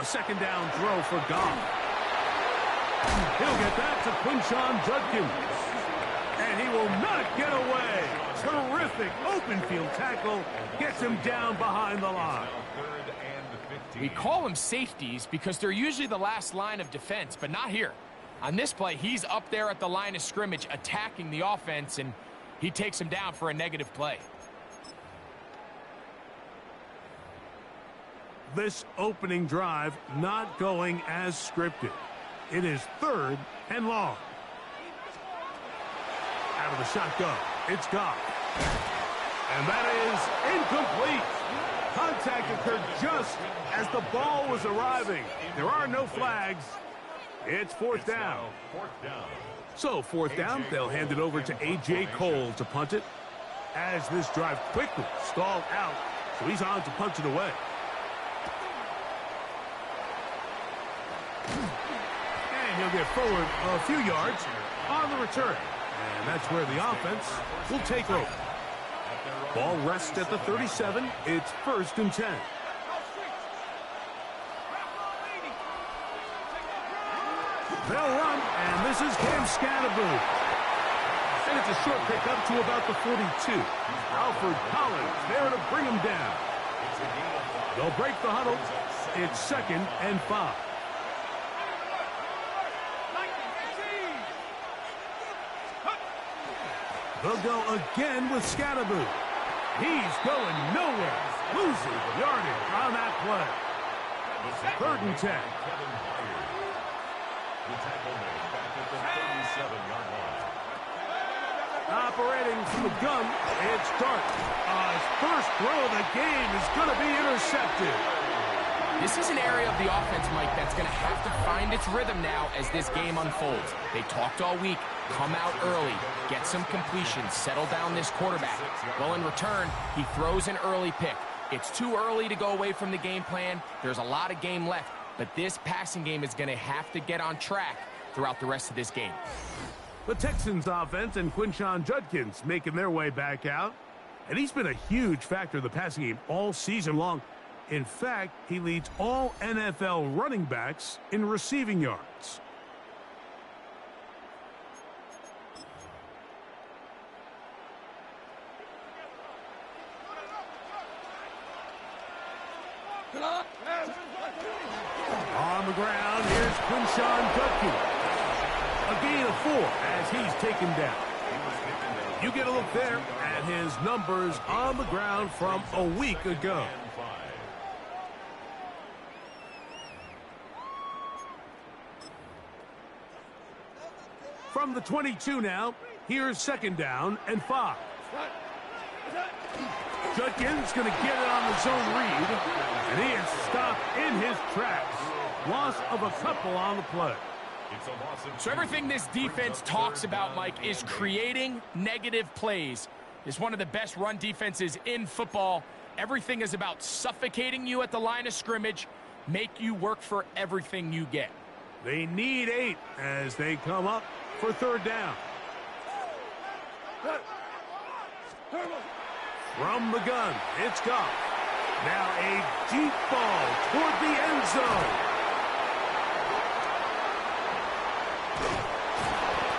A second down throw for Goff. He'll get that to Quinshon Judkins. And he will not get away. Terrific open field tackle. Gets him down behind the line. We call them safeties because they're usually the last line of defense, but not here. On this play, he's up there at the line of scrimmage attacking the offense, and he takes him down for a negative play. This opening drive not going as scripted. It is 3rd and long. Out of the shotgun, it's Goff. And that is incomplete. Contact occurred just as the ball was arriving. There are no flags. It's 4th down. So 4th down, they'll hand it over to A.J. Cole to punt it. As this drive quickly stalled out, so he's on to punt it away. And he'll get forward a few yards on the return. And that's where the offense will take over. Ball rests at the 37. It's 1st and 10. They'll run, and this is Cam Scatterboot. And it's a short pickup to about the 42. Alfred Collins there to bring him down. They'll break the huddle. It's 2nd and 5. They'll go again with Scatterboot. He's going nowhere. Losing yardage on that play. 3rd and 10. Operating from the gun, it's Dart. His first throw of the game is going to be intercepted. This is an area of the offense, Mike, that's going to have to find its rhythm now as this game unfolds. They talked all week. Come out early, get some completions, settle down this quarterback. Well, in return, he throws an early pick. It's too early to go away from the game plan. There's a lot of game left, but this passing game is going to have to get on track throughout the rest of this game. The Texans offense and Quinshon Judkins making their way back out. And he's been a huge factor in the passing game all season long. In fact, he leads all NFL running backs in receiving yards. On the ground, here's Quinshon Judkins. A gain of 4 as he's taken down. You get a look there at his numbers on the ground from a week ago. From the 22 now, here's 2nd down and 5. Judkins going to get it on the zone read, and he is stopped in his tracks. Loss of a couple on the play. So everything this defense talks about, Mike, is creating negative plays. It's one of the best run defenses in football. Everything is about suffocating you at the line of scrimmage, make you work for everything you get. They need 8 as they come up for 3rd down. From the gun, it's Goff. Now a deep ball toward the end zone.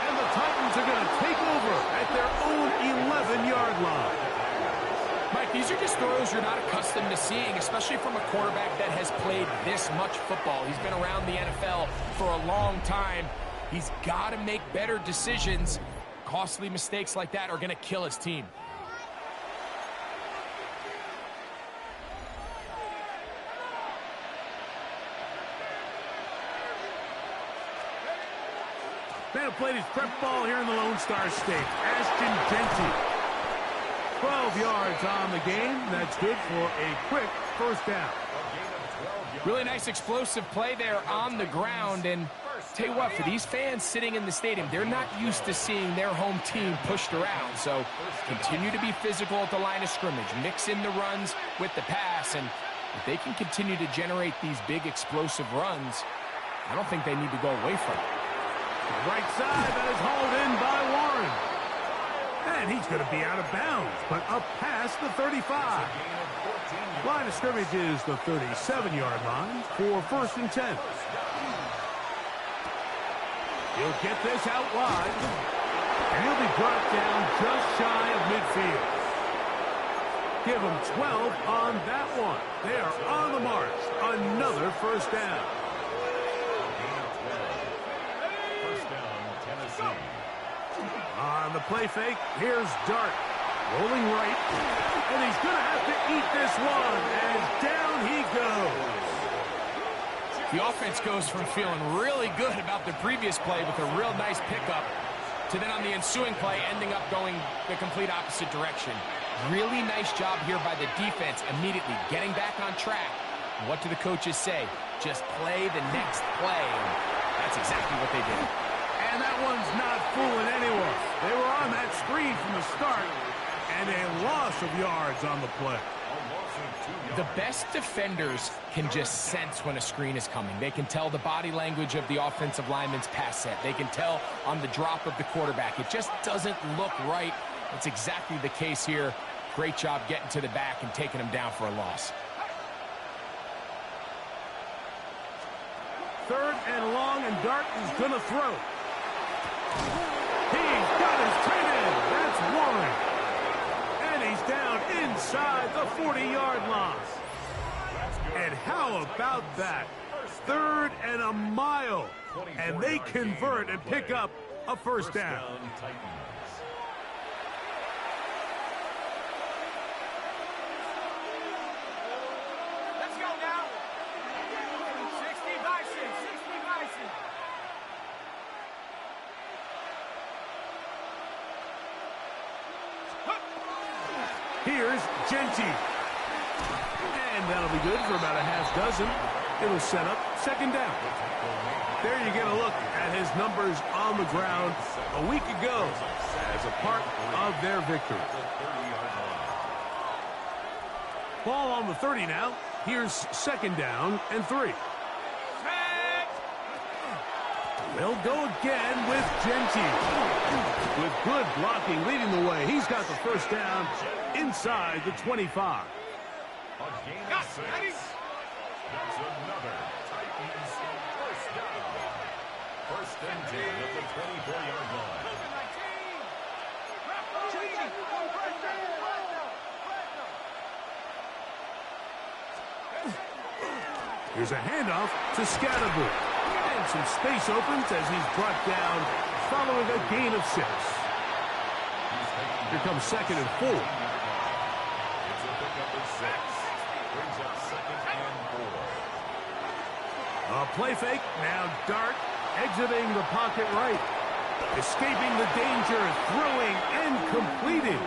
And the Titans are going to take over at their own 11-yard line. Mike, these are just throws you're not accustomed to seeing, especially from a quarterback that has played this much football. He's been around the NFL for a long time. He's got to make better decisions. Costly mistakes like that are going to kill his team. Man who played his prep ball here in the Lone Star State, Ashton Genty. 12 yards on the game. That's good for a quick 1st down. Really nice explosive play there on the ground. And tell you what, for these fans sitting in the stadium, they're not used to seeing their home team pushed around. So continue to be physical at the line of scrimmage. Mix in the runs with the pass. And if they can continue to generate these big explosive runs, I don't think they need to go away from it. Right side, that is hauled in by Warren. And he's going to be out of bounds, but up past the 35. Line of scrimmage is the 37-yard line for 1st and 10. He'll get this out wide, and he'll be brought down just shy of midfield. Give him 12 on that one. They are on the march. Another 1st down. On the play fake, here's Dart. Rolling right, and he's going to have to eat this one, and down he goes. The offense goes from feeling really good about the previous play with a real nice pickup to then on the ensuing play ending up going the complete opposite direction. Really nice job here by the defense, immediately getting back on track. What do the coaches say? Just play the next play. And that's exactly what they did. And that one's not fooling anyone. They were on that screen from the start, and a loss of yards on the play. The best defenders can just sense when a screen is coming. They can tell the body language of the offensive lineman's pass set. They can tell on the drop of the quarterback. It just doesn't look right. That's exactly the case here. Great job getting to the back and taking him down for a loss. 3rd and long, and Dart is going to throw. He's got his tight end. That's one. And he's down inside the 40-yard line. And how about that? 3rd and a mile. And they convert and pick up a 1st down. Let's go now. 60 Bison, 60 Bison. Here's Genty. And that'll be good for about a half dozen. It'll set up 2nd down. There you get a look at his numbers on the ground a week ago as a part of their victory. Ball on the 30 now. Here's 2nd down and 3. They'll go again with Genty. With good blocking leading the way. He's got the 1st down inside the 25. That's another Titans 1st down. 1st and 10 at the 24-yard line. Here's a handoff to Scatterbull. And some space opens as he's brought down following a gain of 6. Here comes 2nd and 4. It's a pickup of 6. Brings up 2nd and 4. A play fake. Now Dart exiting the pocket right. Escaping the danger, throwing and completing.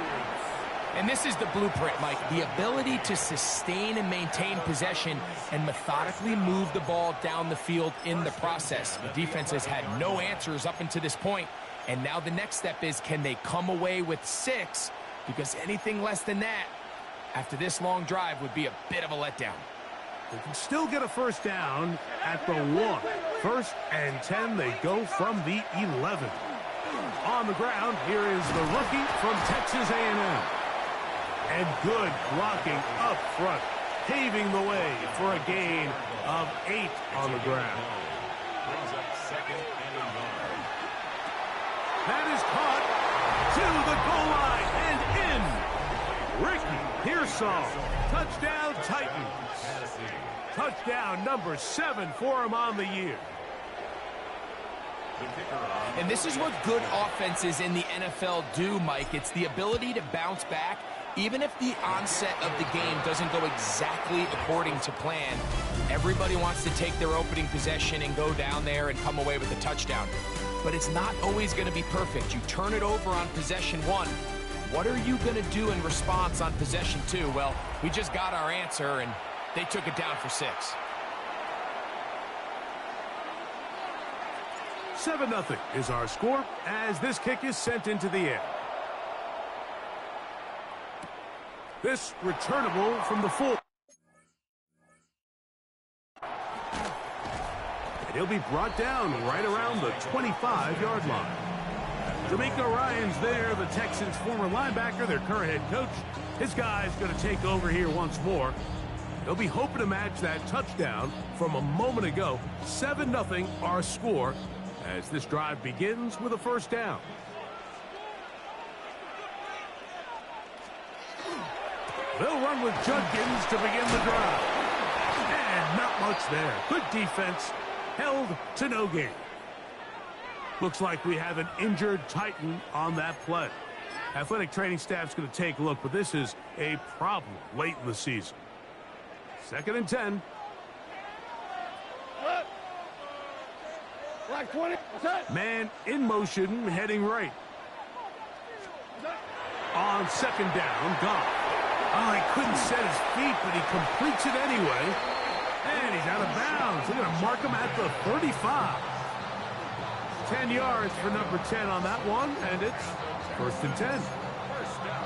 And this is the blueprint, Mike. The ability to sustain and maintain possession and methodically move the ball down the field in the process. The defense has had no answers up until this point. And now the next step is, can they come away with 6? Because anything less than that, after this long drive, would be a bit of a letdown. They can still get a 1st down at the 1. 1st and 10, they go from the 11. On the ground, here is the rookie from Texas A&M. And good blocking up front, paving the way for a gain of 8 on the ground. Brings up 2nd and a yard. That is caught to the goal line and in. Ricky Pearsall, touchdown Titans. Touchdown number 7 for him on the year. And this is what good offenses in the NFL do, Mike. It's the ability to bounce back. Even if the onset of the game doesn't go exactly according to plan, everybody wants to take their opening possession and go down there and come away with a touchdown. But it's not always going to be perfect. You turn it over on possession 1. What are you going to do in response on possession 2? Well, we just got our answer, and they took it down for 6. 7-0 is our score as this kick is sent into the air. This returnable from the 4. And he'll be brought down right around the 25-yard line. D'Amico Ryan's there, the Texans' former linebacker, their current head coach. His guy's going to take over here once more. They'll be hoping to match that touchdown from a moment ago. 7-0 our score as this drive begins with a first down. They'll run with Judkins to begin the drive. And not much there. Good defense, held to no gain. Looks like we have an injured Titan on that play. Athletic training staff's going to take a look, but this is a problem late in the season. 2nd and 10. Black 20. Man in motion, heading right. On 2nd down, Goff. Oh, he couldn't set his feet, but he completes it anyway. And he's out of bounds. They're going to mark him at the 35. 10 yards for number 10 on that one, and it's 1st and 10.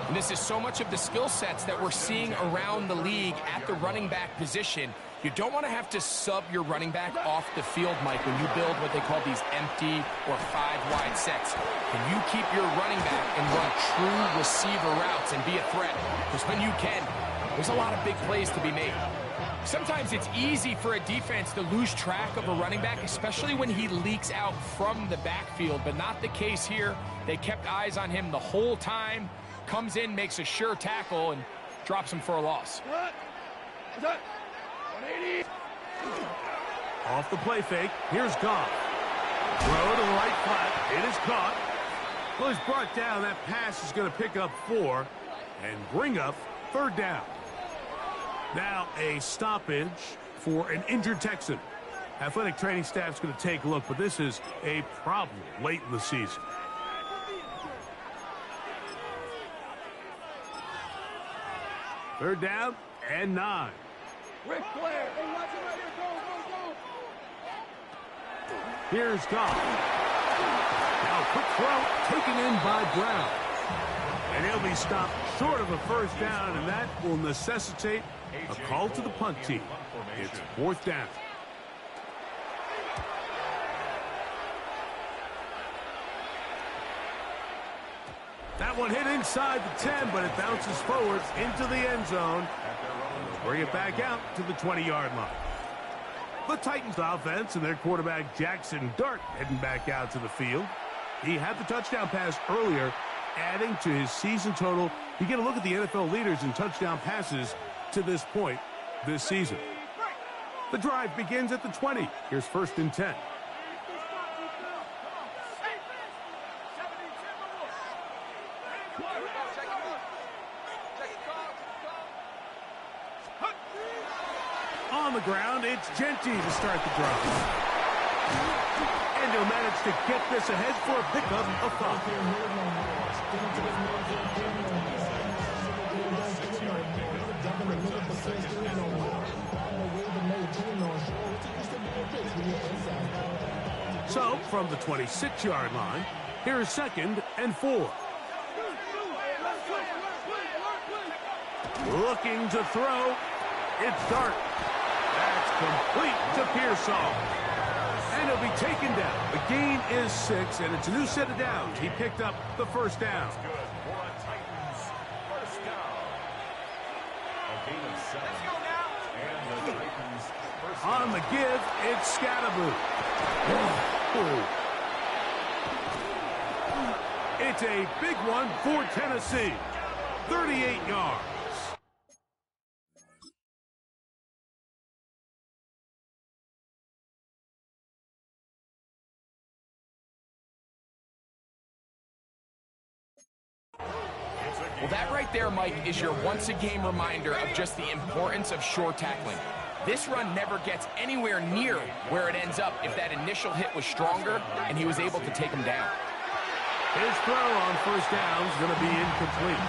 And this is so much of the skill sets that we're seeing around the league at the running back position. You don't want to have to sub your running back off the field, Mike, when you build what they call these empty or 5-wide sets. Can you keep your running back and run true receiver routes and be a threat? Because when you can, there's a lot of big plays to be made. Sometimes it's easy for a defense to lose track of a running back, especially when he leaks out from the backfield, but not the case here. They kept eyes on him the whole time. Comes in, makes a sure tackle, and drops him for a loss. Off the play fake, here's Goff. Throw to the right flat, it is caught. Well, he's brought down. That pass is going to pick up 4 and bring up 3rd down. Now a stoppage for an injured Texan. Athletic training staff's going to take a look, but this is a problem late in the season. Third down and 9. Rick Flair. Hey, watch it right here. Go. Here's Goff. Now quick throw taken in by Brown. And he'll be stopped short of a first down, and that will necessitate a call to the punt team. It's 4th down. That one hit inside the 10, but it bounces forward into the end zone. Bring it back out to the 20-yard line. The Titans offense and their quarterback Jackson Dart heading back out to the field. He had the touchdown pass earlier, adding to his season total. You get a look at the NFL leaders in touchdown passes to this point this season. The drive begins at the 20. Here's 1st and 10. On the ground, it's Genty to start the drive. And he'll manage to get this ahead for a pickup of 5. So, from the 26-yard line, here's 2nd and 4. Looking to throw, it's Dart. That's complete to Pearsall. And he'll be taken down. The gain is 6, and it's a new set of downs. He picked up the 1st down. On the give, it's Scattaboo. It's a big one for Tennessee. 38 yards. Well, that right there, Mike, is your once-a-game reminder of just the importance of short tackling. This run never gets anywhere near where it ends up if that initial hit was stronger and he was able to take him down. His throw on 1st down is going to be incomplete.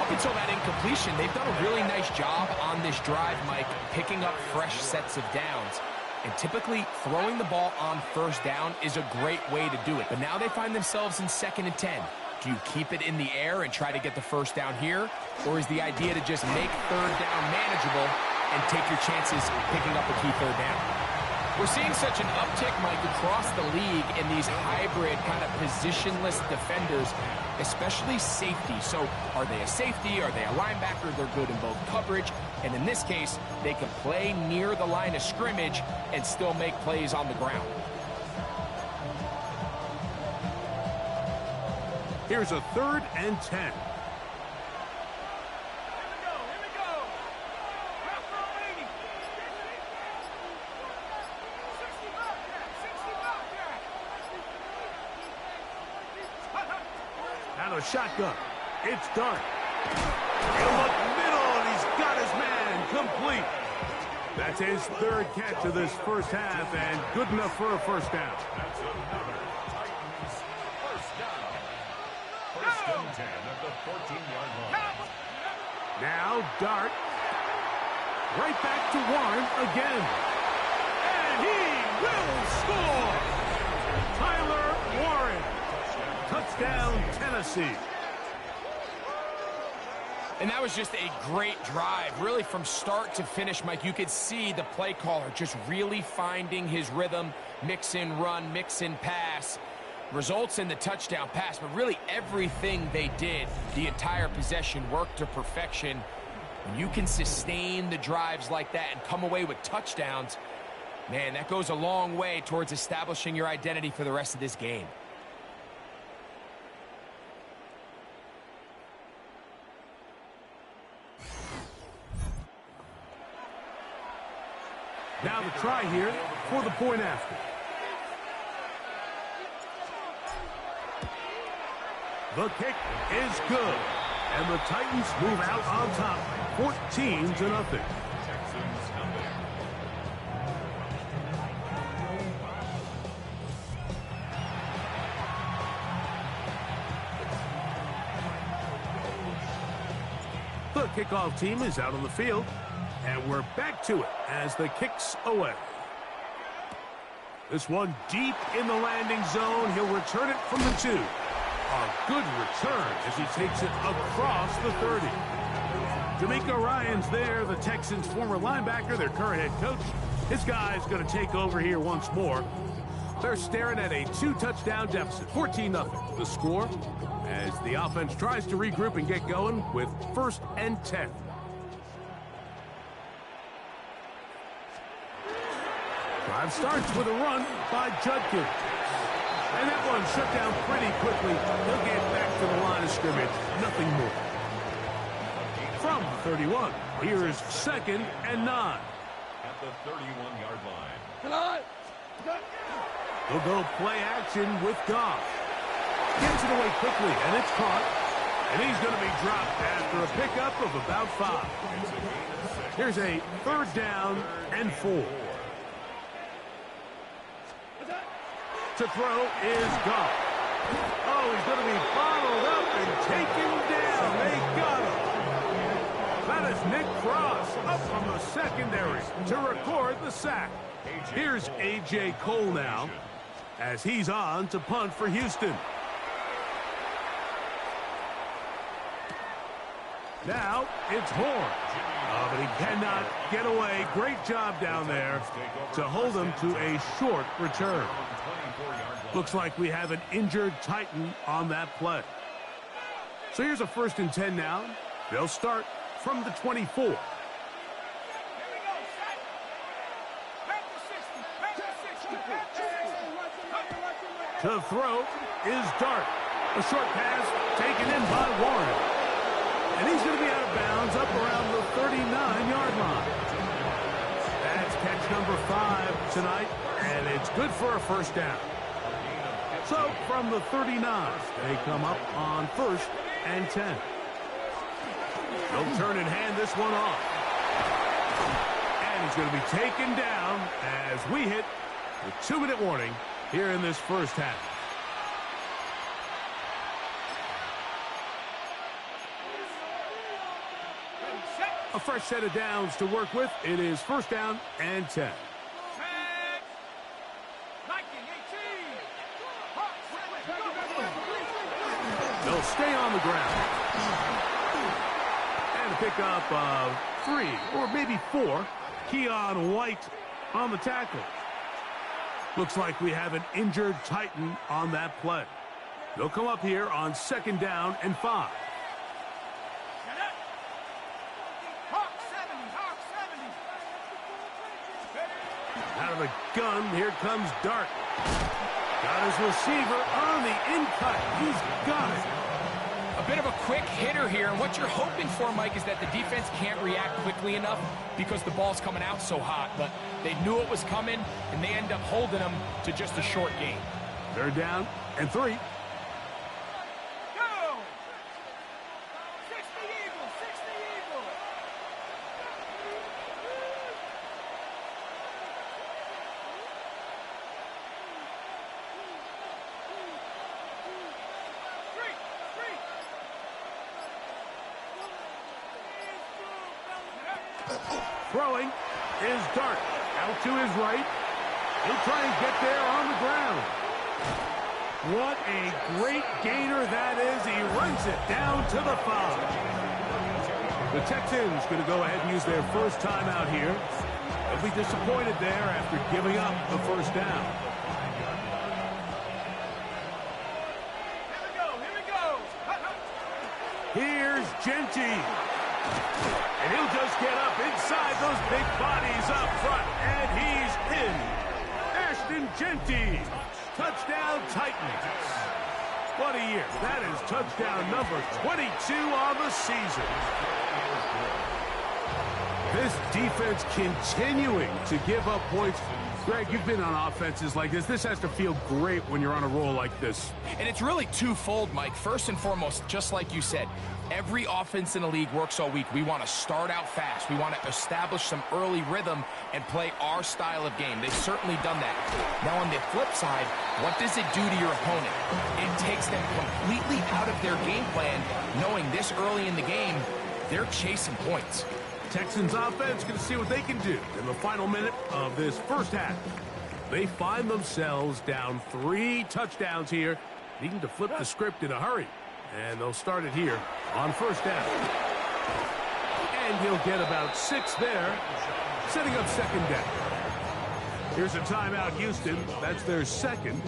Up until that incompletion, they've done a really nice job on this drive, Mike, picking up fresh sets of downs. And typically, throwing the ball on 1st down is a great way to do it. But now they find themselves in 2nd and 10. Do you keep it in the air and try to get the 1st down here? Or is the idea to just make 3rd down manageable and take your chances picking up a key 3rd down? We're seeing such an uptick, Mike, across the league in these hybrid kind of positionless defenders, especially safety. So are they a safety? Are they a linebacker? They're good in both coverage. And in this case, they can play near the line of scrimmage and still make plays on the ground. Here's a 3rd and 10. Out of shotgun. It's done. He'll look middle, and he's got his man complete. That's his 3rd catch of this first half, and good enough for a first down. That's another Titans first down. First and 10 at the 14-yard line. Now Dart. Right back to Warren again. And he will score. Tyler Warren. Touchdown, Tennessee. And that was just a great drive, really from start to finish, Mike. You could see the play caller just really finding his rhythm, mix in run, mix in pass. Results in the touchdown pass, but really everything they did, the entire possession, worked to perfection. When you can sustain the drives like that and come away with touchdowns, man, that goes a long way towards establishing your identity for the rest of this game. Now the try here for the point after. The kick is good. And the Titans move out on top, 14-0. Texans have it. The kickoff team is out on the field, and we're back to it as the kick's away. This one deep in the landing zone. He'll return it from the 2. A good return as he takes it across the 30. D'Amico Ryan's there, the Texans' former linebacker, their current head coach. This guy's going to take over here once more. They're staring at a 2-touchdown deficit, 14-0. The score as the offense tries to regroup and get going with 1st and 10. Drive starts with a run by Judkins. And that one shut down pretty quickly. He'll get back to the line of scrimmage. Nothing more. From 31, here's 2nd and 9. At the 31-yard line. Come on. He'll go play action with Goff. Gets it away quickly, and it's caught. And he's going to be dropped after a pickup of about 5. Here's a 3rd down and 4. To throw is Goff. Oh, he's going to be bottled up and taken down. They got him. That is Nick Cross up from the secondary to record the sack. Here's A.J. Cole now as he's on to punt for Houston. Now it's Horn. Oh, but he cannot get away. Great job down there to hold him to a short return. Looks like we have an injured Titan on that play. So here's a 1st and 10 now. They'll start from the 24. To throw is Dart. A short pass taken in by Warren. And he's going to be out of bounds up around the 39-yard line. That's catch number 5 tonight, and it's good for a 1st down. So from the 39, they come up on 1st and 10. They'll turn and hand this one off. And he's going to be taken down as we hit the 2-minute warning here in this first half. A fresh set of downs to work with. It is 1st down and 10. They'll stay on the ground. And a pickup of 3 or maybe 4. Keon White on the tackle. Looks like we have an injured Titan on that play. They'll come up here on 2nd down and 5. Out of the gun, here comes Dart. Got his receiver on the in-cut. He's got it. A bit of a quick hitter here, and what you're hoping for, Mike, is that the defense can't react quickly enough because the ball's coming out so hot. But they knew it was coming, and they end up holding them to just a short gain. 3rd down and 3. Throwing is Dart. Out to his right. He'll try and get there on the ground. What a great gainer that is. He runs it down to the 5. The Texans going to go ahead and use their first timeout here. They'll be disappointed there after giving up the 1st down. Here we go. Here's Genty. And he'll just get up inside those big bodies up front. And he's in. Ashton Genty. Touchdown Titans. What a year. That is touchdown number 22 on the season. This defense continuing to give up points. Greg, you've been on offenses like this. This has to feel great when you're on a roll like this. And it's really twofold, Mike. First and foremost, just like you said, every offense in the league works all week. We want to start out fast. We want to establish some early rhythm and play our style of game. They've certainly done that. Now, on the flip side, what does it do to your opponent? It takes them completely out of their game plan, knowing this early in the game, they're chasing points. Texans offense going to see what they can do in the final minute of this 1st half. They find themselves down 3 touchdowns here, needing to flip the script in a hurry. And they'll start it here on 1st down. And he'll get about 6 there, setting up 2nd down. Here's a timeout, Houston. That's their 2nd.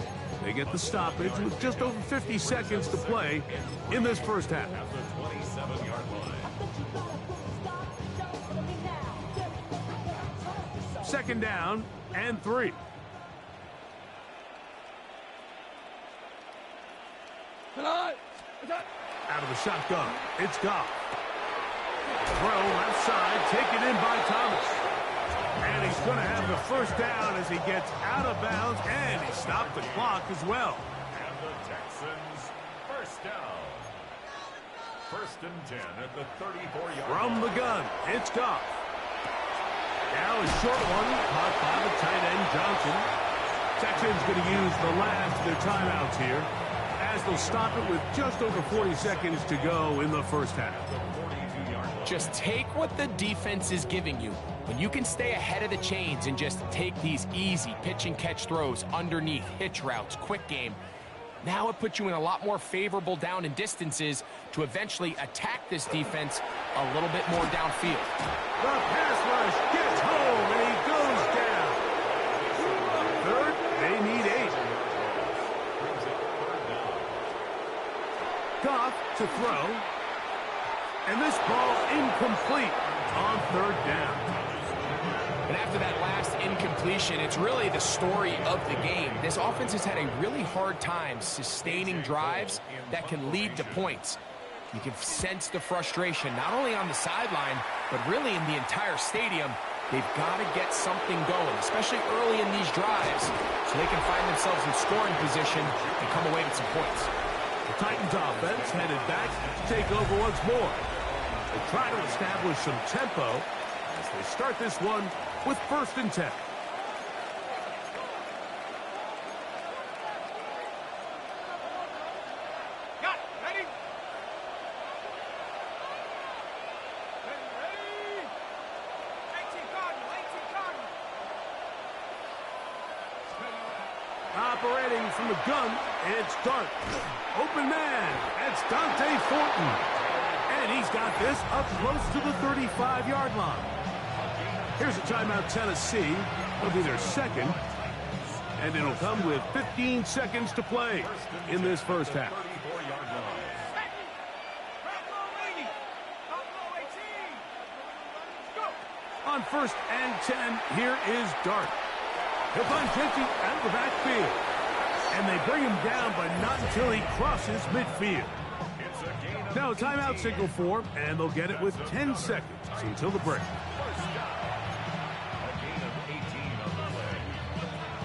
They get the stoppage with just over 50 seconds to play in this 1st half. 2nd down and 3. Out of the shotgun, it's Goff. Throw left side, taken in by Thomas. And he's going to have the 1st down as he gets out of bounds, and he stopped the clock as well. And the Texans, 1st down. 1st and 10 at the 34-yard line. From the gun, it's Goff. Now a short one, caught by the tight end, Johnson. Texans going to use the last of their timeouts here, as they'll stop it with just over 40 seconds to go in the 1st half. Just take what the defense is giving you. When you can stay ahead of the chains and just take these easy pitch and catch throws underneath, hitch routes, quick game, now it puts you in a lot more favorable down and distances to eventually attack this defense a little bit more downfield. The pass rush gets home, and he goes down. 3rd, they need 8. Goff to throw. And this ball incomplete on 3rd down. And after that last incompletion, it's really the story of the game. This offense has had a really hard time sustaining drives that can lead to points. You can sense the frustration, not only on the sideline, but really in the entire stadium. They've got to get something going, especially early in these drives, so they can find themselves in scoring position and come away with some points. The Titans offense headed back to take over once more. They try to establish some tempo as they start this one with 1st and 10. Operating from the gun, it's Dart. Open man, it's Dante Thornton. And he's got this up close to the 35-yard line. Here's a timeout, Tennessee. It'll be their 2nd. And it'll come with 15 seconds to play in this first half. On 1st and 10, here is Dart. He'll find Genty out of the backfield. And they bring him down, but not until he crosses midfield. Now a timeout signal for him, and they'll get it with 10 seconds until the break. First down. A gain of 18 on the play.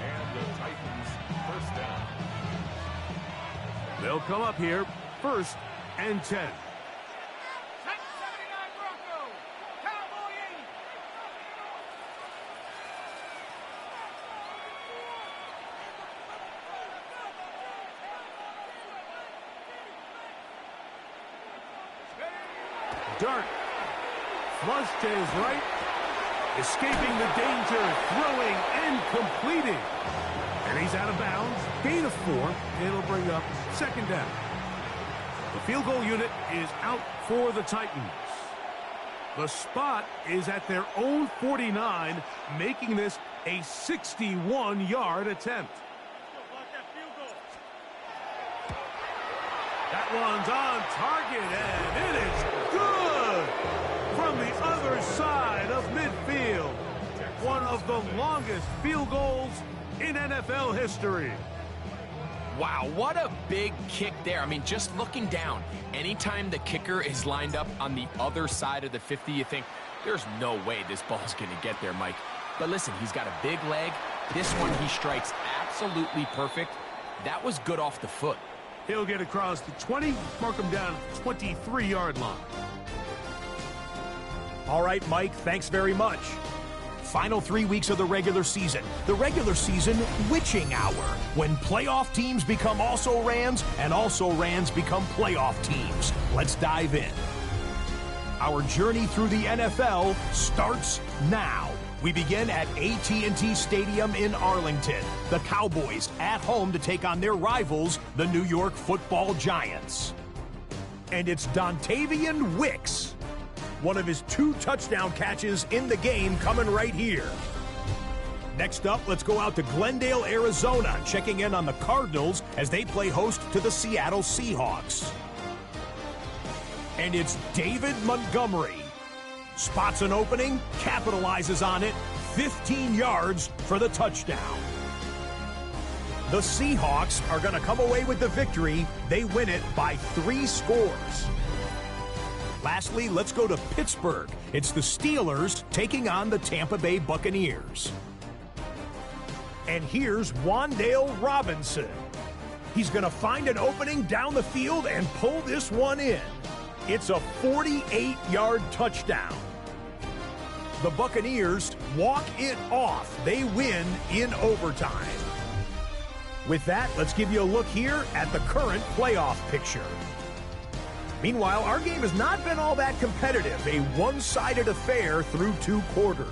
And the Titans first down. They'll come up here, 1st and 10. Dart, flush to his right, escaping the danger, throwing and completing. And he's out of bounds, gain of 4, it'll bring up 2nd down. The field goal unit is out for the Titans. The spot is at their own 49, making this a 61-yard attempt. That one's on target, and it is good from the other side of midfield. One of the longest field goals in NFL history. Wow, what a big kick there. I mean, just looking down, anytime the kicker is lined up on the other side of the 50, you think, there's no way this ball's going to get there, Mike. But listen, he's got a big leg. This one he strikes absolutely perfect. That was good off the foot. He'll get across the 20, mark him down at the 23-yard line. All right, Mike, thanks very much. Final 3 weeks of the regular season. The regular season witching hour, when playoff teams become also-rans and also-rans become playoff teams. Let's dive in. Our journey through the NFL starts now. We begin at AT&T Stadium in Arlington. The Cowboys at home to take on their rivals, the New York Football Giants. And it's Dontavian Wicks. One of his 2 touchdown catches in the game coming right here. Next up, let's go out to Glendale, Arizona, checking in on the Cardinals as they play host to the Seattle Seahawks. And it's David Montgomery. Spots an opening, capitalizes on it, 15 yards for the touchdown. The Seahawks are going to come away with the victory. They win it by 3 scores. Lastly, let's go to Pittsburgh. It's the Steelers taking on the Tampa Bay Buccaneers. And here's Wan'Dale Robinson. He's going to find an opening down the field and pull this one in. It's a 48-yard touchdown. The Buccaneers walk it off. They win in overtime. With that, let's give you a look here at the current playoff picture. Meanwhile, our game has not been all that competitive, a one-sided affair through 2 quarters.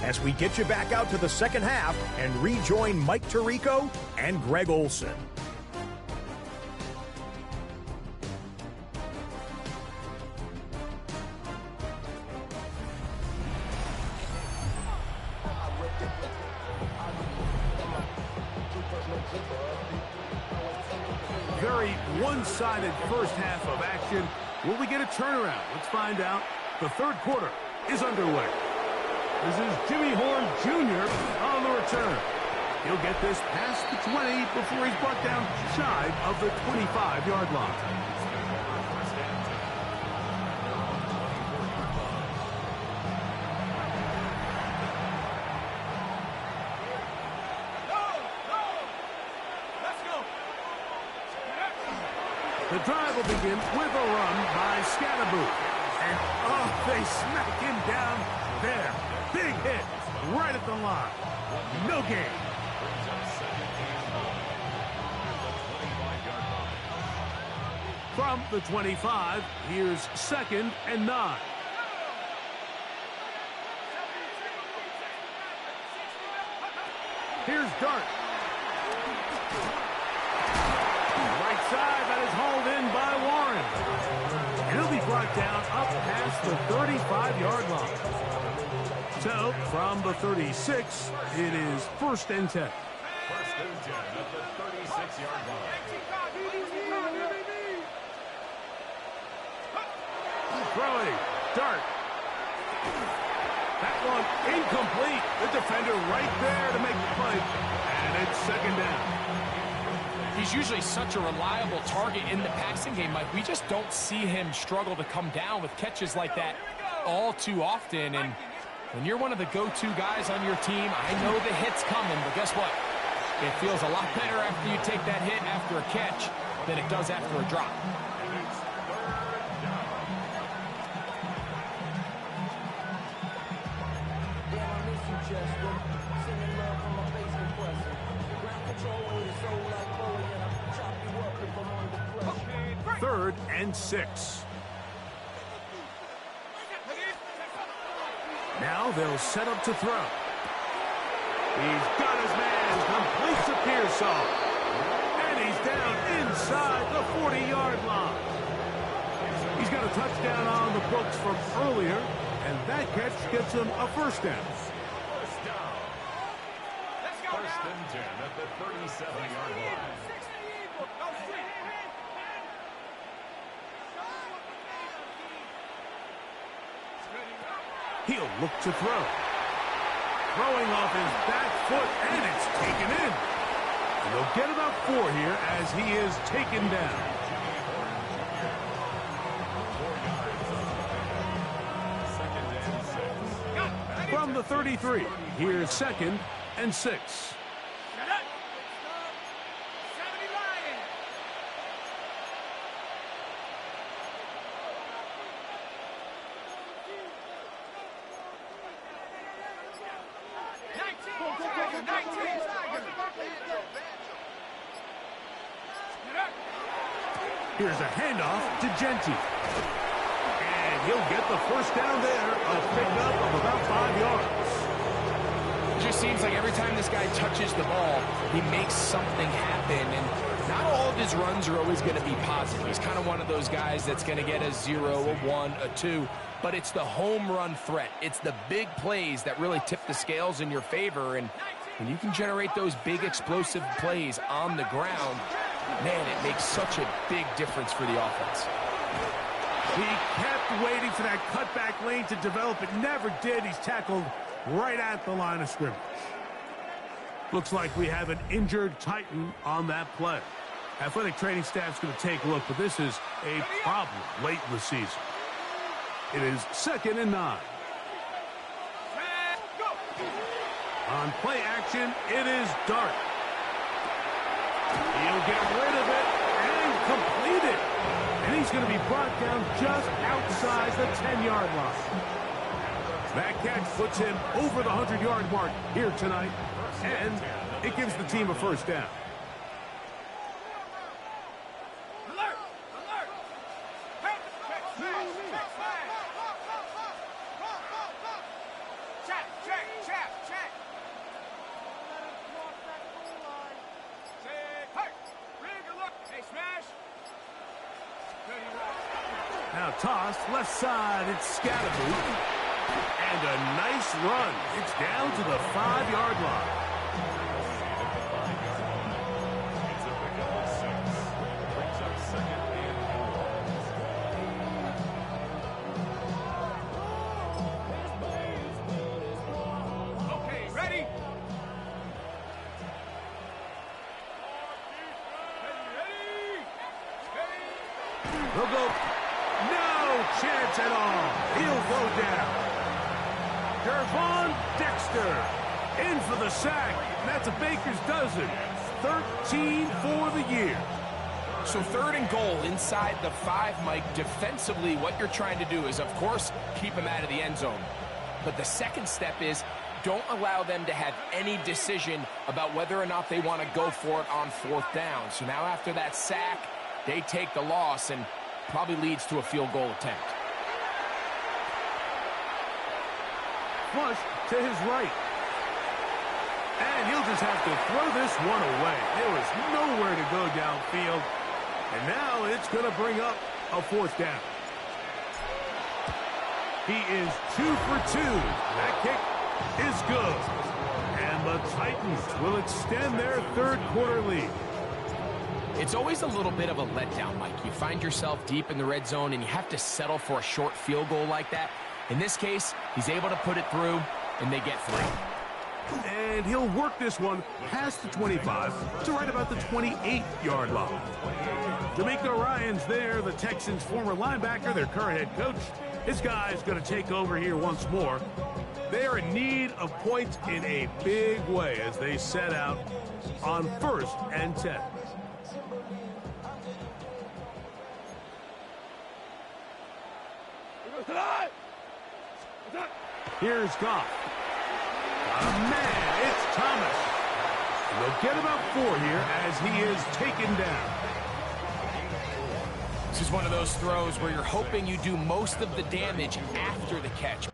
As we get you back out to the second half and rejoin Mike Tirico and Greg Olson. Very one-sided first half of action. Will we get a turnaround? Let's find out. The 3rd quarter is underway. This is Jimmy Horn Jr. on the return. He'll get this past the 20 before he's brought down shy of the 25-yard line. The drive will begin with a run by Scatterboot. And, oh, they smack him down there. Big hit right at the line. No gain. From the 25, here's 2nd and 9. Here's Dart. Right side, that is hauled in by Warren. And he'll be brought down up past the 35-yard line. So, from the 36, it is 1st and 10. First and 10 at the 36-yard line. Throwing. Dart. That one incomplete. The defender right there to make the play. And it's second down. He's usually such a reliable target in the passing game, Mike. We just don't see him struggle to come down with catches like that all too often. And when you're one of the go-to guys on your team, I know the hit's coming, but guess what? It feels a lot better after you take that hit after a catch than it does after a drop. Third and 6. Now they'll set up to throw. He's got his man, completes a Pearsall. And he's down inside the 40-yard line. He's got a touchdown on the books from earlier, and that catch gets him a first down. First and 10 at the 37-yard line. He'll look to throw. Throwing off his back foot, and it's taken in. And they'll get about 4 here as he is taken down. From the 33, here's second and 6. Here's a handoff to Genty. And he'll get the first down there, a pickup of about 5 yards. It just seems like every time this guy touches the ball, he makes something happen. And not all of his runs are always going to be positive. He's kind of one of those guys that's going to get a 0, a 1, a 2. But it's the home run threat. It's the big plays that really tip the scales in your favor. And when you can generate those big explosive plays on the ground, man, it makes such a big difference for the offense. He kept waiting for that cutback lane to develop. It never did. He's tackled right at the line of scrimmage. Looks like we have an injured Titan on that play. Athletic training staff's going to take a look, but this is a problem late in the season. It is second and 9. On play action, it is Dart. He'll get rid of it and complete it. And he's going to be brought down just outside the 10-yard line. That catch puts him over the 100-yard mark here tonight. And it gives the team a first down. Alert! Alert! Check! Now tossed left side. It's Scatterboot. And a nice run. It's down to the 5-yard line. It's a pickup of 6. Brings up second and 4. Okay, ready? He'll go. No chance at all. He'll go down. Gervon Dexter in for the sack. That's a Baker's dozen. 13 for the year. So 3rd and goal inside the 5, Mike. Defensively, what you're trying to do is, of course, keep him out of the end zone. But the second step is don't allow them to have any decision about whether or not they want to go for it on 4th down. So now after that sack, they take the loss and probably leads to a field goal attempt. Flush to his right. And he'll just have to throw this one away. There was nowhere to go downfield. And now it's going to bring up a 4th down. He is 2 for 2. That kick is good. And the Titans will extend their third quarter lead. It's always a little bit of a letdown, Mike. You find yourself deep in the red zone, and you have to settle for a short field goal like that. In this case, he's able to put it through, and they get 3. And he'll work this one past the 25 to right about the 28-yard line. D'Amico Ryan's there, the Texans' former linebacker, their current head coach. His guy's going to take over here once more. They are in need of points in a big way as they set out on 1st and 10. Here's Goff. Man, it's Thomas. And they'll get about 4 here as he is taken down. This is one of those throws where you're hoping you do most of the damage after the catch.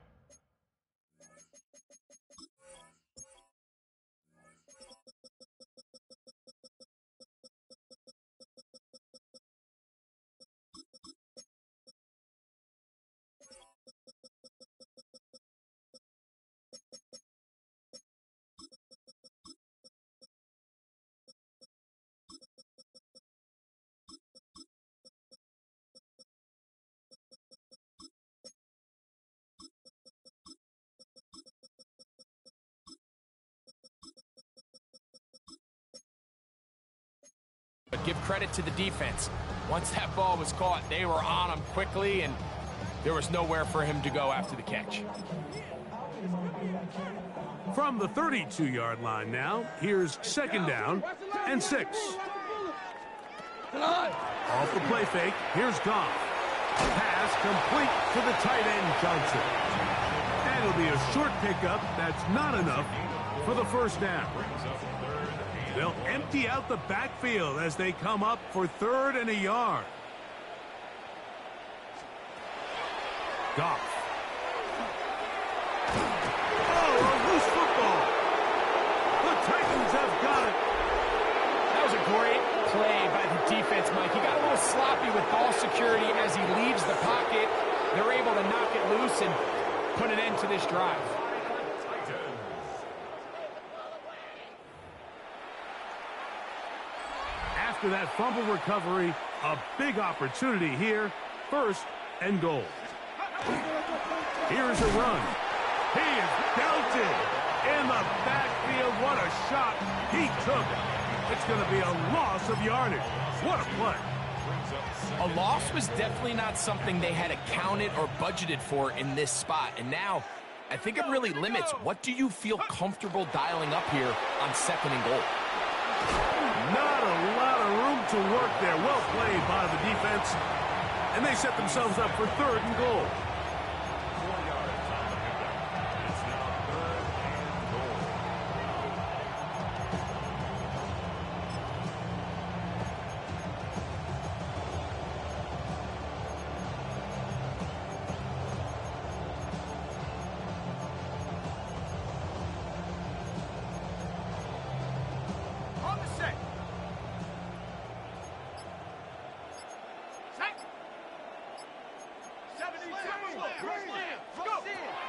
But give credit to the defense. Once that ball was caught, they were on him quickly, and there was nowhere for him to go after the catch. From the 32-yard line now, here's 2nd down and 6. Off the play fake, here's Goff. Pass complete to the tight end, Johnson. And it'll be a short pickup. That's not enough for the 1st down. They'll empty out the backfield as they come up for 3rd and a yard. Goff. Oh, a loose football. The Titans have got it. That was a great play by the defense, Mike. He got a little sloppy with ball security as he leaves the pocket. They're able to knock it loose and put an end to this drive. After that fumble recovery, a big opportunity here. 1st and goal. Here's a run. He is belted in the backfield. What a shot he took. It's going to be a loss of yardage. What a play. A loss was definitely not something they had accounted or budgeted for in this spot. And now, I think it really limits what do you feel comfortable dialing up here on 2nd and goal. Not a lot of room to work there. Well played by the defense. And they set themselves up for 3rd and goal.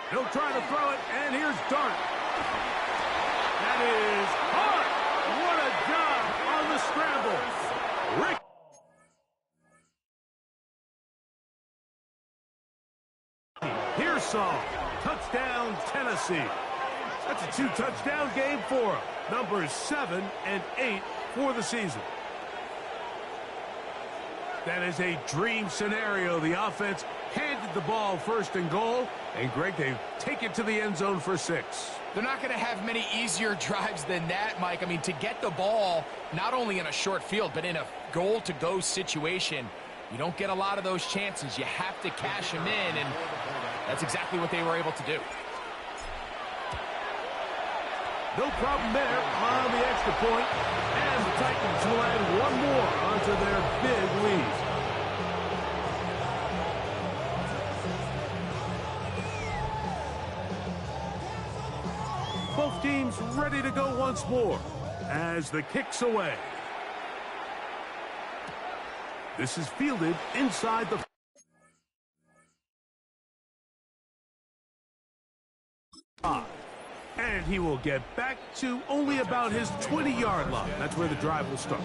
He'll try to throw it, and here's Dart. That is hard. What a job on the scramble. Rick. Pearsall. Touchdown, Tennessee. That's a 2-touchdown game for him. Numbers 7 and 8 for the season. That is a dream scenario. The offense handed the ball 1st and goal. And, Greg, they take it to the end zone for 6. They're not going to have many easier drives than that, Mike. I mean, to get the ball, not only in a short field, but in a goal-to-go situation, you don't get a lot of those chances. You have to cash them in, and that's exactly what they were able to do. No problem there on the extra point. And the Titans will add one more onto their big lead. Both teams ready to go once more as the kick's away. This is fielded inside the 5. And And he will get back to only about his 20-yard line. That's where the drive will start.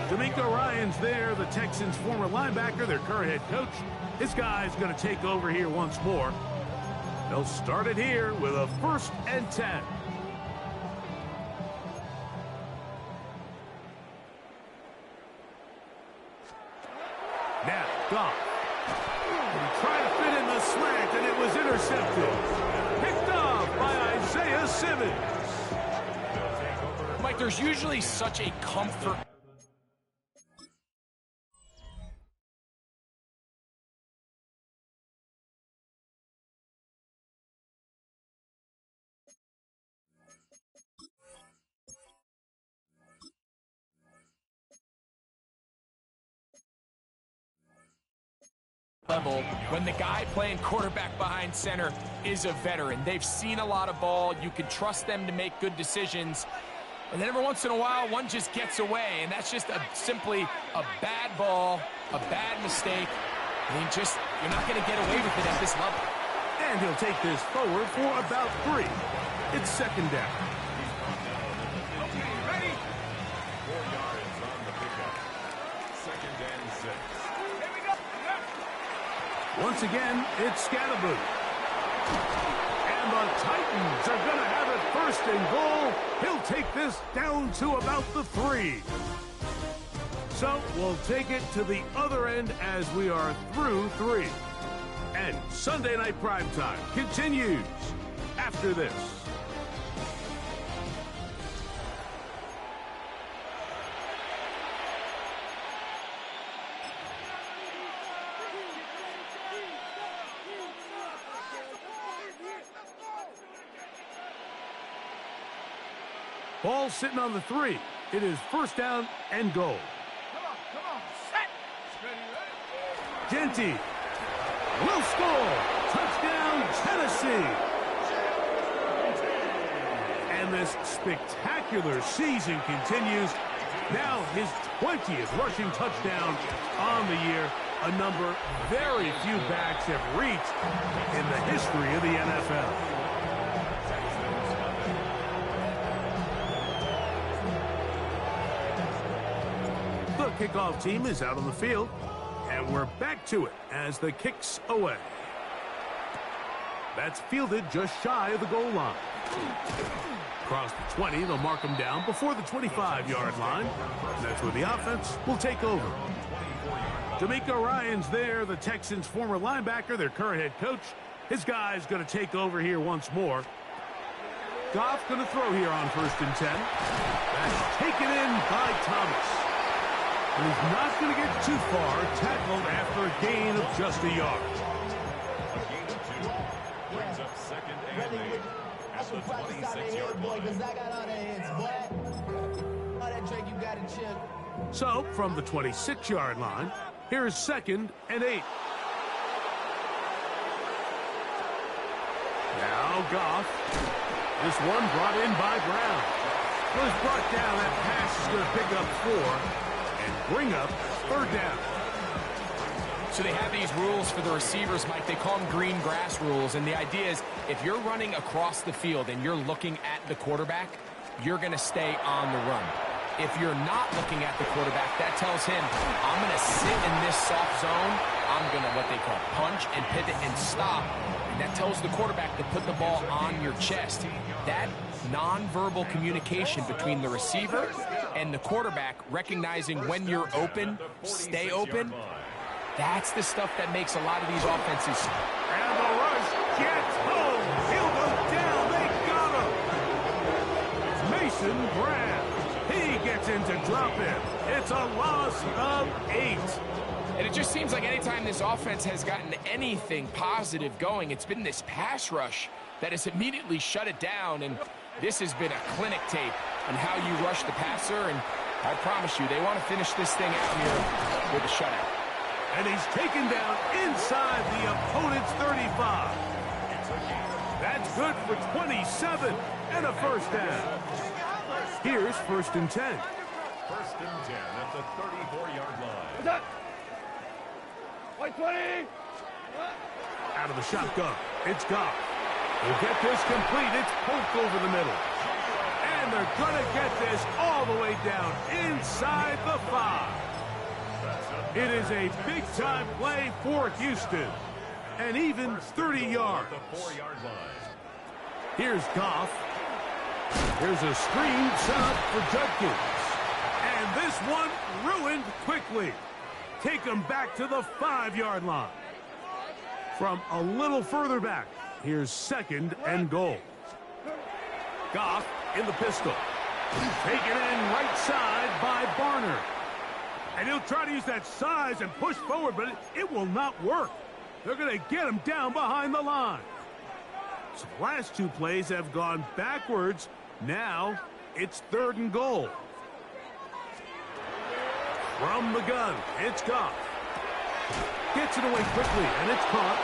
D'Amico Ryans there, the Texans' former linebacker, their current head coach. This guy's going to take over here once more. They'll start it here with a 1st and 10. Now, Goff. He tried to fit in the slant, and it was intercepted. Picked off by Isaiah Simmons. Mike, there's usually such a comfort. Level when the guy playing quarterback behind center is a veteran. They've seen a lot of ball. You can trust them to make good decisions. And then every once in a while, one just gets away, and that's just simply a bad ball, a bad mistake. I mean, you're not going to get away with it at this level. And he'll take this forward for about 3. It's 2nd down. Okay, ready? 4 yards on the pickup. 2nd and 6. Here we go. Once again, it's Scatterboo. And the Titans are going to have it 1st and goal. He'll take this down to about the 3. So we'll take it to the other end as we are through 3. And Sunday Night Primetime continues after this. Ball sitting on the 3. It is 1st down and goal. Come on, set. Genty will score. Touchdown, Tennessee. And this spectacular season continues. Now his 20th rushing touchdown on the year. A number very few backs have reached in the history of the NFL. The kickoff team is out on the field, and we're back to it as the kick's away. That's fielded just shy of the goal line. Across the 20, they'll mark him down before the 25-yard line. And that's where the offense will take over. D'Amico Ryans there, the Texans' former linebacker, their current head coach. His guy's going to take over here once more. Goff going to throw here on 1st and 10. That's taken in by Thomas. And he's not going to get too far, tackled after a gain of just a yard. A gain of 2 brings up 2nd and 8 at the 26-yard line. So, from the 26-yard line, here's 2nd and 8. Now Goff. This one brought in by Brown. Was brought down. That pass is going to pick up 4. And bring up 3rd down. So they have these rules for the receivers, Mike. They call them green grass rules. And the idea is if you're running across the field and you're looking at the quarterback, you're going to stay on the run. If you're not looking at the quarterback, that tells him, I'm going to sit in this soft zone. I'm going to what they call punch and pivot and stop. And that tells the quarterback to put the ball on your chest. That nonverbal communication between the receiver and the quarterback, recognizing when you're open, stay open, that's the stuff that makes a lot of these offenses. And the rush gets home. He'll go down. They got him. Mason Graham. He gets into drop in. It's a loss of 8. And it just seems like anytime this offense has gotten anything positive going, it's been this pass rush that has immediately shut it down. And this has been a clinic tape on how you rush the passer. And I promise you, they want to finish this thing out here with a shutout. And he's taken down inside the opponent's 35. That's good for 27 and a 1st down. Here's 1st and 10. 1st and 10 at the 34-yard line. White 20. Out of the shotgun, it's Goff. He'll get this complete. It's poked over the middle. And they're going to get this all the way down inside the 5. It is a big-time play for Houston. And even 30 yards. Here's Goff. Here's a screen set up for Judkins. And this one ruined quickly. Take him back to the 5-yard line. From a little further back, here's 2nd and goal. Goff in the pistol. Taken in right side by Barner. And he'll try to use that size and push forward, but it will not work. They're going to get him down behind the line. So the last 2 plays have gone backwards. Now it's 3rd and goal. From the gun, it's Goff. Gets it away quickly, and it's caught.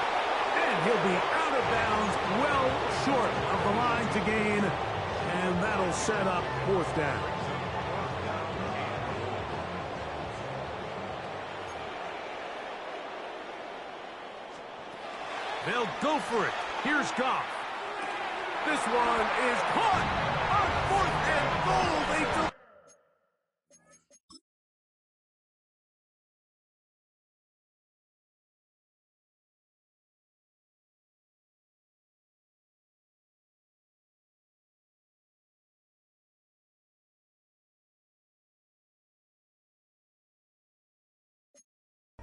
And he'll be out of bounds, well short of the line to gain. And that'll set up 4th down. They'll go for it. Here's Goff. This one is caught on 4th and goal. They do.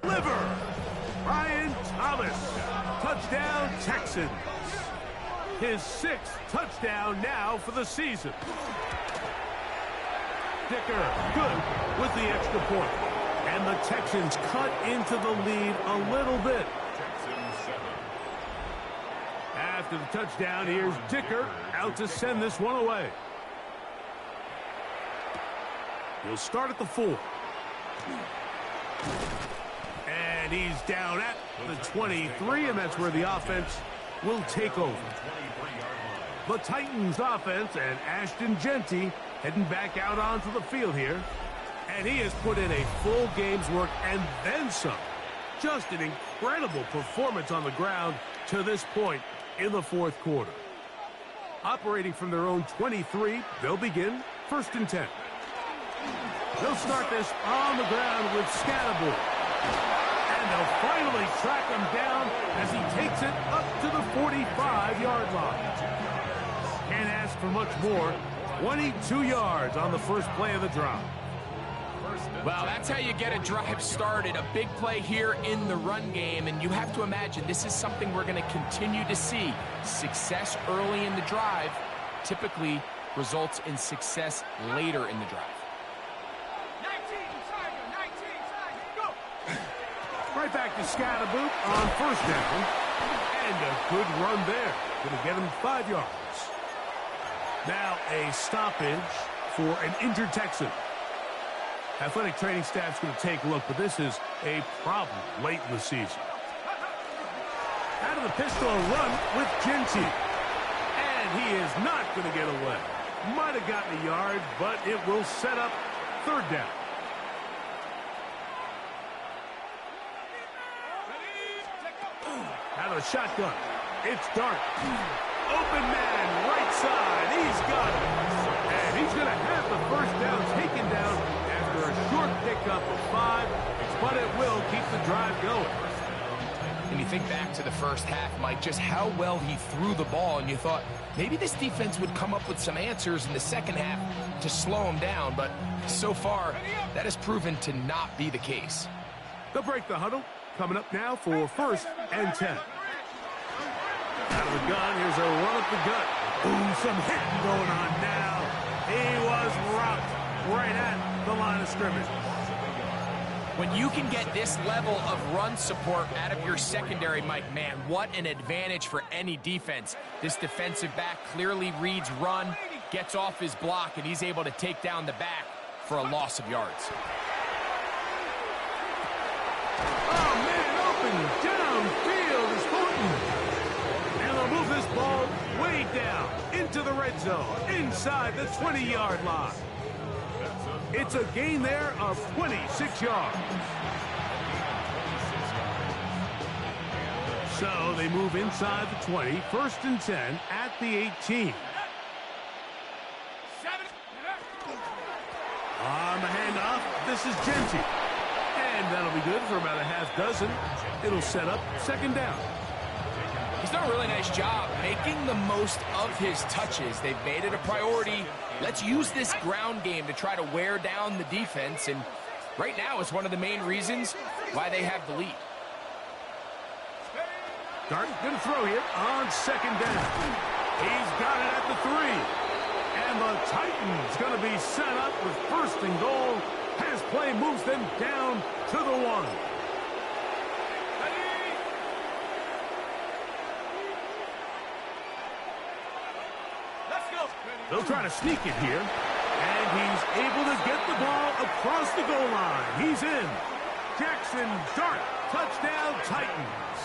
Liver. Brian Thomas. Touchdown, Texans. His 6th touchdown now for the season. Dicker, good with the extra point. And the Texans cut into the lead a little bit. After the touchdown, here's Dicker out to send this one away. He'll start at the 4. And he's down at the 23, and that's where the offense will take over. The Titans offense and Ashton Genty heading back out onto the field here. And he has put in a full game's work and then some. Just an incredible performance on the ground to this point in the 4th quarter. Operating from their own 23, they'll begin 1st and 10. They'll start this on the ground with Scatterbull. And they'll finally track him down as he takes it up to the 45-yard line. Can't ask for much more. 22 yards on the first play of the drive. Well, that's how you get a drive started. A big play here in the run game, and you have to imagine this is something we're going to continue to see. Success early in the drive typically results in success later in the drive. Right back to Scatterboot on 1st down. And a good run there. Going to get him 5 yards. Now a stoppage for an injured Texan. Athletic training staff's going to take a look, but this is a problem late in the season. Out of the pistol, a run with Genty. And he is not going to get away. Might have gotten a yard, but it will set up 3rd down. Out of the shotgun, it's Dart. Open man, right side, he's got it. And he's going to have the 1st down taken down after a short pickup of 5, but it will keep the drive going. And you think back to the first half, Mike, just how well he threw the ball, and you thought maybe this defense would come up with some answers in the second half to slow him down, but so far, that has proven to not be the case. They'll break the huddle. Coming up now for 1st and 10. Out of the gun, here's a run up the gut. Ooh, some hitting going on now. He was rocked right at the line of scrimmage. When you can get this level of run support out of your secondary, Mike, man, what an advantage for any defense. This defensive back clearly reads run, gets off his block, and he's able to take down the back for a loss of yards. Oh, man, open downfield is Thornton. And they'll move this ball way down into the red zone, inside the 20-yard line. It's a gain there of 26 yards. So they move inside the 20, 1st and 10 at the 18. On the handoff, this is Genty. And that'll be good for about a half dozen. It'll set up 2nd down. He's done a really nice job making the most of his touches. They've made it a priority. Let's use this ground game to try to wear down the defense. And right now it's one of the main reasons why they have the lead. Dart, good throw here on 2nd down. He's got it at the 3. And the Titans going to be set up with 1st and goal. Pass play moves them down to the 1. They'll try to sneak it here. And he's able to get the ball across the goal line. He's in. Jackson Dart, touchdown Titans.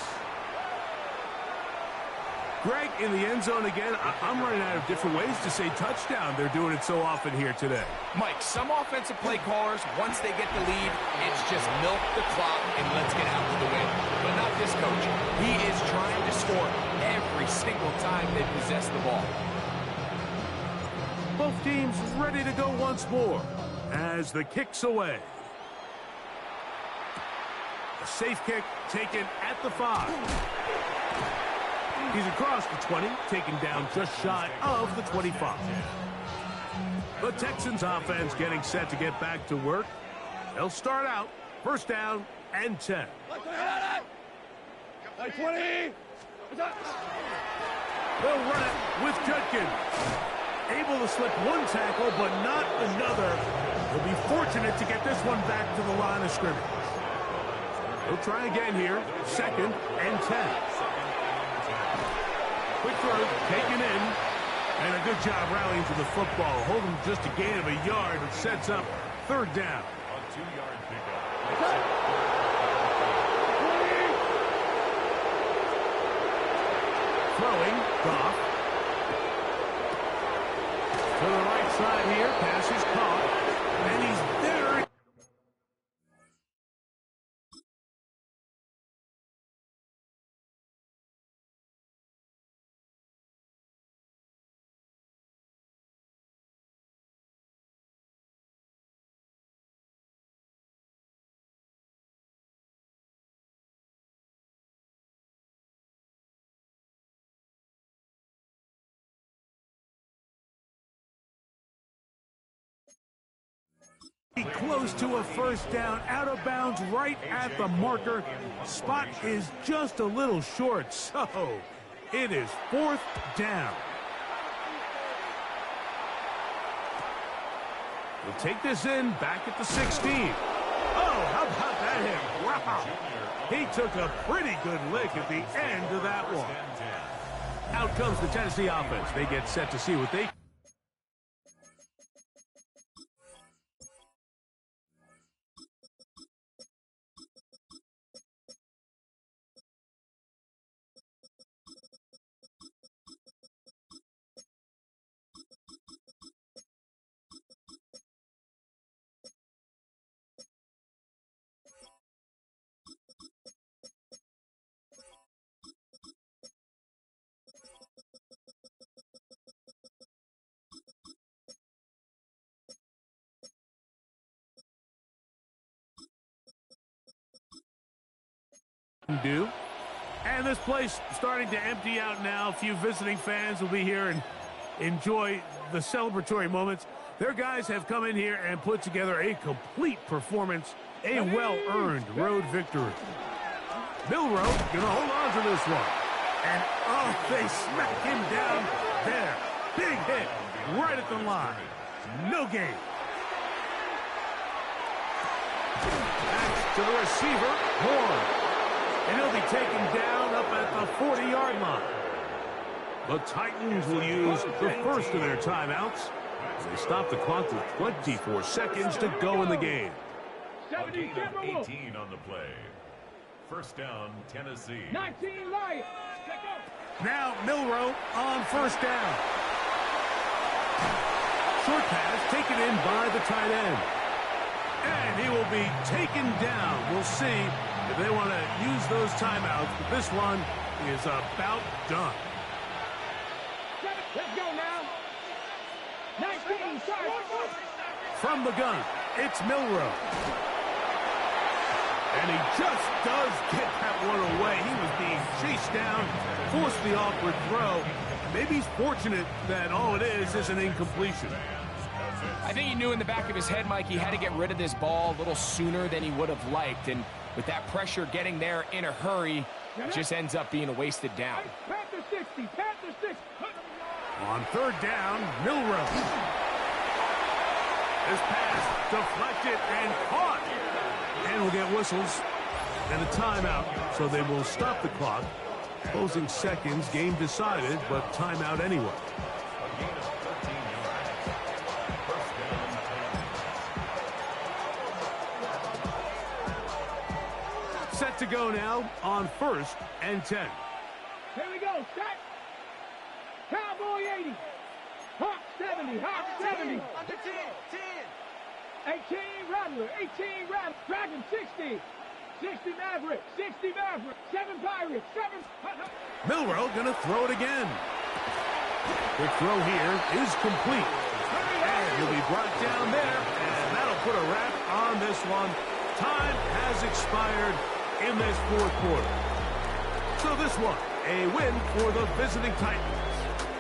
Greg, in the end zone again, I'm running out of different ways to say touchdown. They're doing it so often here today. Mike, some offensive play callers, once they get the lead, it's just milk the clock and let's get out to the win. But not this coach. He is trying to score every single time they possess the ball. Both teams ready to go once more as the kick's away. A safe kick taken at the 5. He's across the 20, taken down just shy of the 25. The Texans offense getting set to get back to work. They'll start out 1st down and 10. 20. They'll run it with Judkins. Able to slip one tackle, but not another. They'll be fortunate to get this one back to the line of scrimmage. They'll try again here, 2nd and 10. Quick throw, taken in, and a good job rallying to the football. Holding just a gain of a yard, which sets up 3rd down. A 2-yard pickup. Throwing, Goff. To the right side here, pass is caught, and he's there. Close to a 1st down, out of bounds, right at the marker. Spot is just a little short, so it is 4th down. We'll take this in back at the 16. Oh, how about that hit? Wow. He took a pretty good lick at the end of that one. Out comes the Tennessee offense. They get set to see what they... do. And this place starting to empty out now. A few visiting fans will be here and enjoy the celebratory moments. Their guys have come in here and put together a complete performance, a well-earned road victory. Milrow going to hold on to this one. And, oh, they smack him down there. Big hit right at the line. No gain. That's to the receiver, Horn. And he'll be taken down up at the 40-yard line. The Titans will use the first of their timeouts. They stop the clock with 24 seconds to go in the game. A gain of 18 on the play. 1st down, Tennessee. 19 Lions. Now Milrow on 1st down. Short pass taken in by the tight end. And he will be taken down. We'll see if they want to use those timeouts, but this one is about done. Let's go now. 19, sorry. From the gun, it's Milrow. And he just does get that one away. He was being chased down, forced the awkward throw. Maybe he's fortunate that all it is an incompletion. I think he knew in the back of his head, Mike, he had to get rid of this ball a little sooner than he would have liked. And with that pressure getting there in a hurry, it just ends up being a wasted down. Panther 60, Panther 60. On third down, Milrow. This pass deflected and caught. And we'll get whistles and a timeout, so they will stop the clock. Closing seconds, game decided, but timeout anyway. Set to go now on 1st and 10. Here we go, set. Cowboy 80. Hawk 70, Hawk 70. Under 10, 18 Rattler, 18 Rattler. Dragon 60. 60 Maverick, 60 Maverick. 7 Pirates, 7. Milrow gonna throw it again. The throw here is complete. And he'll be brought down there, and that'll put a wrap on this one. Time has expired in this fourth quarter. So this one, a win for the visiting Titans.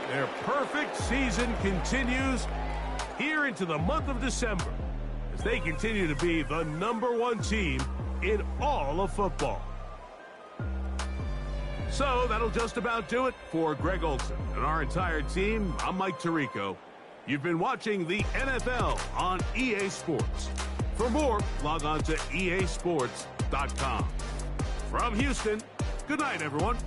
Their perfect season continues here into the month of December as they continue to be the #1 team in all of football. So that'll just about do it for Greg Olson and our entire team. I'm Mike Tirico. You've been watching the NFL on EA Sports. For more, log on to easports.com. From Houston, good night, everyone.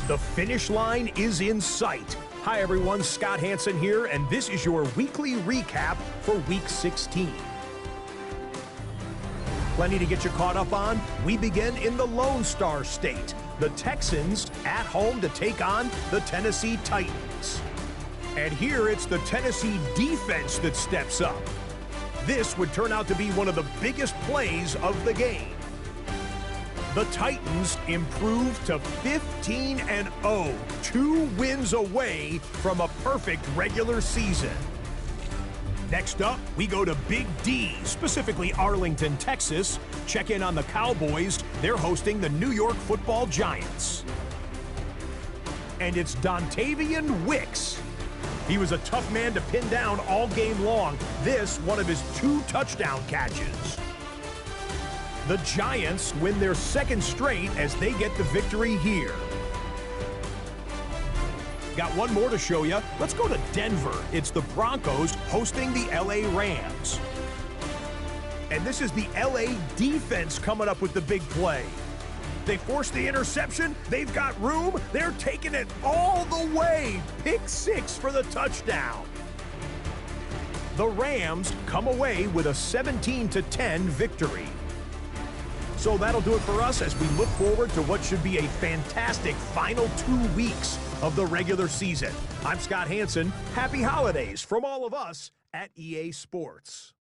The finish line is in sight. Hi everyone, Scott Hansen here, and this is your weekly recap for Week 16. Plenty to get you caught up on. We begin in the Lone Star State. The Texans at home to take on the Tennessee Titans. And here it's the Tennessee defense that steps up. This would turn out to be one of the biggest plays of the game. The Titans improved to 15-0, 2 wins away from a perfect regular season. Next up, we go to Big D, specifically Arlington, Texas. Check in on the Cowboys. They're hosting the New York Football Giants. And it's Dontavian Wicks. He was a tough man to pin down all game long. This, one of his 2 touchdown catches. The Giants win their 2nd straight as they get the victory here. Got one more to show you. Let's go to Denver. It's the Broncos hosting the LA Rams. And this is the LA defense coming up with the big play. They force the interception. They've got room. They're taking it all the way. Pick 6 for the touchdown. The Rams come away with a 17-10 victory. So that'll do it for us as we look forward to what should be a fantastic final 2 weeks of the regular season. I'm Scott Hansen. Happy holidays from all of us at EA Sports.